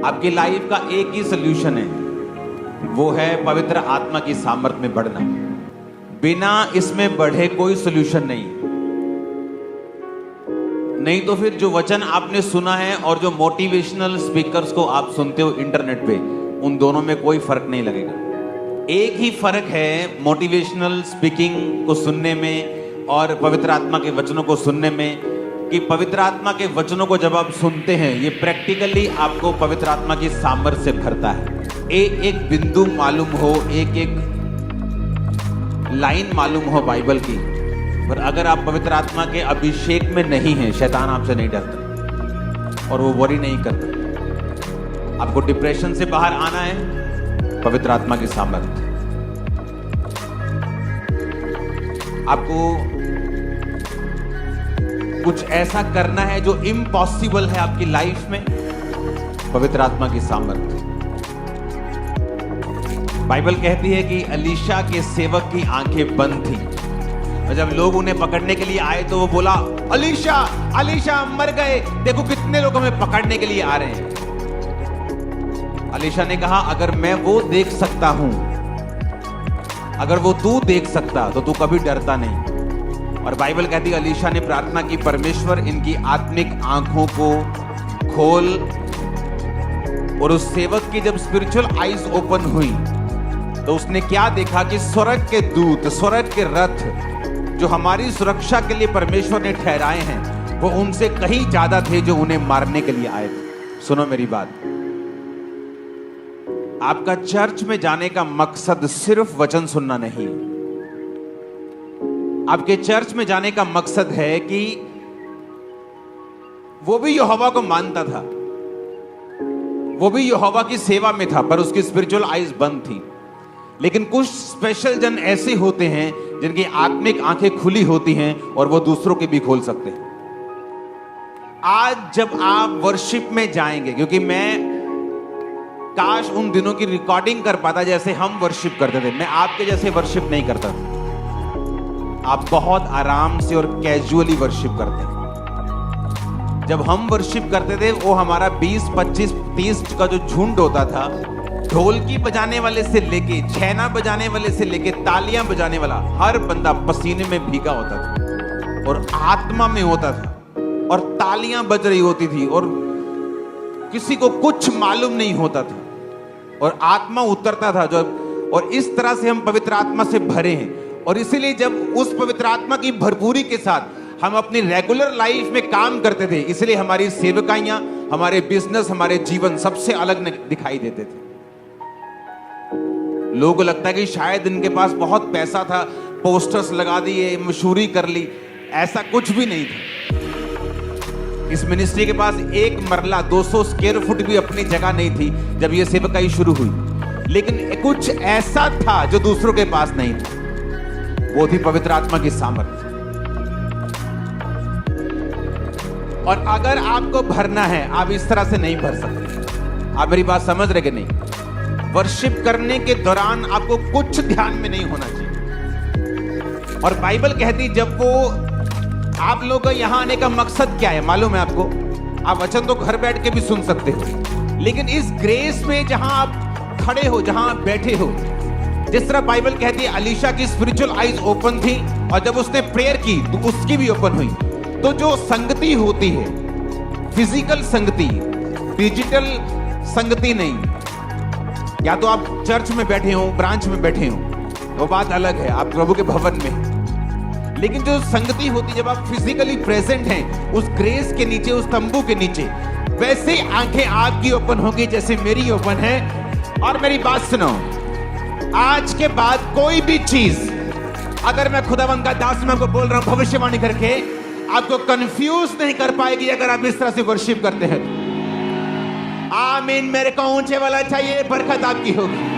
आपकी लाइफ का एक ही सोल्यूशन है, वो है पवित्र आत्मा की सामर्थ्य में बढ़ना। बिना इसमें बढ़े कोई सोल्यूशन नहीं तो फिर जो वचन आपने सुना है और जो मोटिवेशनल स्पीकर्स को आप सुनते हो इंटरनेट पे, उन दोनों में कोई फर्क नहीं लगेगा। एक ही फर्क है मोटिवेशनल स्पीकिंग को सुनने में और पवित्र आत्मा के वचनों को सुनने में, कि पवित्र आत्मा के वचनों को जब आप सुनते हैं, ये प्रैक्टिकली आपको पवित्र आत्मा की सामर्थ्य से भरता है। एक एक बिंदु मालूम हो, एक एक लाइन मालूम हो बाइबल की, पर अगर आप पवित्र आत्मा के अभिषेक में नहीं हैं, शैतान आपसे नहीं डरता और वो वरी नहीं करता। आपको डिप्रेशन से बाहर आना है, पवित्र आत्मा की सामर्थ्य। आपको कुछ ऐसा करना है जो इम्पॉसिबल है आपकी लाइफ में, पवित्र आत्मा की सामर्थ्य। बाइबल कहती है कि एलीशा के सेवक की आंखें बंद थी और जब लोग उन्हें पकड़ने के लिए आए तो वो बोला, एलीशा एलीशा मर गए, देखो कितने लोग हमें पकड़ने के लिए आ रहे हैं। एलीशा ने कहा, अगर मैं वो देख सकता हूं, अगर वो तू देख सकता तो तू कभी डरता नहीं। और बाइबल कहती है एलीशा ने प्रार्थना की, परमेश्वर इनकी आत्मिक आंखों को खोल। और उस सेवक की जब स्पिरिचुअल आईज ओपन हुई तो उसने क्या देखा कि स्वर्ग के दूत, स्वर्ग के रथ जो हमारी सुरक्षा के लिए परमेश्वर ने ठहराए हैं, वो उनसे कहीं ज्यादा थे जो उन्हें मारने के लिए आए थे। सुनो मेरी बात, आपका चर्च में जाने का मकसद सिर्फ वचन सुनना नहीं है। आपके चर्च में जाने का मकसद है कि वो भी यहोवा को मानता था, वो भी यहोवा की सेवा में था, पर उसकी स्पिरिचुअल आईज बंद थी। लेकिन कुछ स्पेशल जन ऐसे होते हैं जिनकी आत्मिक आंखें खुली होती हैं और वो दूसरों के भी खोल सकते हैं। आज जब आप वर्शिप में जाएंगे, क्योंकि मैं काश उन दिनों की रिकॉर्डिंग कर पाता जैसे हम वर्शिप करते थे। मैं आपके जैसे वर्शिप नहीं करता था। आप बहुत आराम से और कैजुअली वर्शिप करते हैं। जब हम वर्शिप करते थे, वो हमारा 20, 25, 30 का जो झुंड होता था, ढोलकी बजाने वाले से लेके, छैना बजाने वाले से लेके, तालियां बजाने वाला, हर बंदा पसीने में भीगा होता था और आत्मा में होता था और तालियां बज रही होती थी और किसी को कुछ मालूम नहीं होता था और आत्मा उतरता था जब। और इस तरह से हम पवित्र आत्मा से भरे हैं। और इसीलिए जब उस पवित्र आत्मा की भरपूरी के साथ हम अपनी रेगुलर लाइफ में काम करते थे, इसलिए हमारी सेवकाइयां, हमारे बिजनेस, हमारे जीवन सबसे अलग दिखाई देते थे। लोगों को लगता है कि शायद इनके पास बहुत पैसा था, पोस्टर्स लगा दिए, मशहूरी कर ली। ऐसा कुछ भी नहीं था। इस मिनिस्ट्री के पास एक मरला 200 स्क्वायर फुट भी अपनी जगह नहीं थी जब ये सेवकाई शुरू हुई, लेकिन कुछ ऐसा था जो दूसरों के पास नहीं था, वो थी पवित्र आत्मा की सामर्थ्य। और अगर आपको भरना है, आप इस तरह से नहीं भर सकते। आप मेरी बात समझ रहे कि नहीं? वर्शिप करने के दौरान आपको कुछ ध्यान में नहीं होना चाहिए। और बाइबल कहती, जब वो आप लोगों का यहां आने का मकसद क्या है मालूम है आपको? आप वचन तो घर बैठ के भी सुन सकते हो, लेकिन इस ग्रेस में जहां आप खड़े हो, जहां आप बैठे हो, जिस तरह बाइबल कहती है एलीशा की स्पिरिचुअल आईज ओपन थी और जब उसने प्रेयर की तो उसकी भी ओपन हुई। तो जो संगति होती है, फिजिकल संगति, डिजिटल संगति नहीं, या तो आप चर्च में बैठे हो, ब्रांच में बैठे हो, वो बात अलग है, आप प्रभु के भवन में। लेकिन जो संगति होती, जब आप फिजिकली प्रेजेंट हैं उस ग्रेस के नीचे, उस तंबू के नीचे, वैसे आंखें आपकी ओपन होगी जैसे मेरी ओपन है। और मेरी बात सुनो, आज के बाद कोई भी चीज, अगर मैं खुदावंद का दास मैं आपको बोल रहा हूं भविष्यवाणी करके, आपको कंफ्यूज नहीं कर पाएगी अगर आप इस तरह से वर्शिप करते हैं। आमीन। मेरे को ऊंचे वाला चाहिए, बरकत आपकी होगी।